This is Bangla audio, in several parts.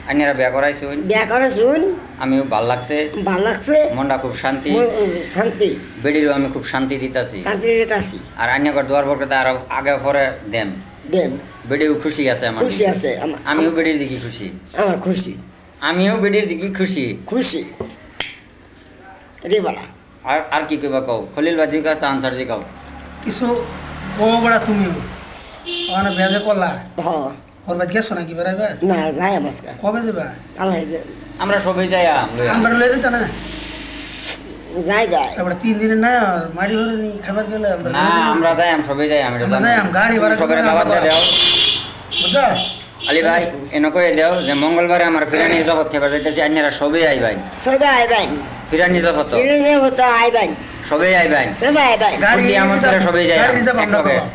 আইনারা বিয়া করাইছুন বিয়া করেছুন আমিও ভাল লাগছে ভাল লাগছে মনটা খুব শান্তি শান্তি বেডিরও আমি খুব শান্তি দিতাছি শান্তি দিতে আসি আর দোয়ার বরকতে আরো আগে পরে দেম দেন বেডিও খুশি আছে আমার খুশি দিকে। আছে আমিও বেডির দিকে খুশি আমার খুশি আমিও বেডির দিকে খুশি খুশি রে বাড়া আর আর কি কইবা কও খলিল বাদি কা তা আনসার জি কও কিছু কমো বড়া তুমিও ওখানে বেজে করলা হ ওর বাদ গেছো নাকি বেড়াইবে না যাই আমাসকা কবে যাবা আল্লাহ আমরা সবাই যাই আমরা লয়ে যেত না যাই গাই তারপরে 3 দিনের না মাড়ি ভরে নি খাবার গেলে আমরা না আমরা যাই সবাই যাই আমরা আমরা যাই, গাড়ি ভাড়া সবাই করে দাওয়াত আমরা দাও বুঝছো আলী ভাই এনে কই দাও যে মঙ্গলবারে আমার ফিরানি জগৎ থেকে যাইতেছি আইনারা সবাই আইবাই সবাই আইবেন ফিরানি জগৎ এনে যে হতো আইবেন সবাই আইবাই সবাই আইবেন গাড়ি বুদ্ধি আমার করে সবাই যায় গাড়ি রিজার্ভ আমরা একলগে। করবো।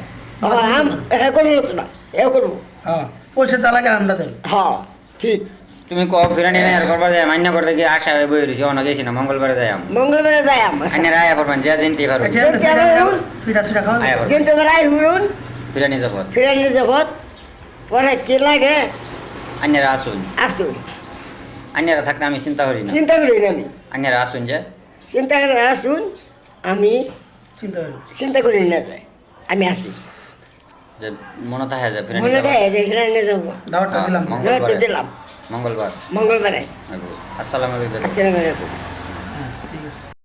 হ্যাঁ করবো না এ করবো হ্যাঁ পয়সা চালাকে আমরা দেব হ্যাঁ ঠিক তুমি কও ফিরানি নাই আর করবার যায় মান্য করতে গিয়ে আশা হয়ে বই রইছি অনেক গেছি না মঙ্গলবারে যাই মঙ্গলবারে যাই আমার আইনারা আয়া করবেন যা জিনতে পারো আচ্ছা দেখতে হবে এখন। ফিটা ছুটা খাওয়া আয়া করবেন কিন্তু বেড়াই হুরুন ফিরানি জগৎ ফিরানি জগৎ পরে কি লাগে আইনারা আসুন আসুন আইনারা থাকতে আমি চিন্তা করি না চিন্তা করি না আমি আইনারা আসুন যে চিন্তা করে আসুন আমি চিন্তা করবো চিন্তা করি না যাই আমি আসি যে মনে থাকে যে ফিরানি মনে জগৎ দেয় যে হিরানি যাবো দাওয়াতটা দিলাম মঙ্গলবারে দিলাম মঙ্গলবার মঙ্গলবারে আসসালামু আলাইকুম আসসালামু আলাইকুম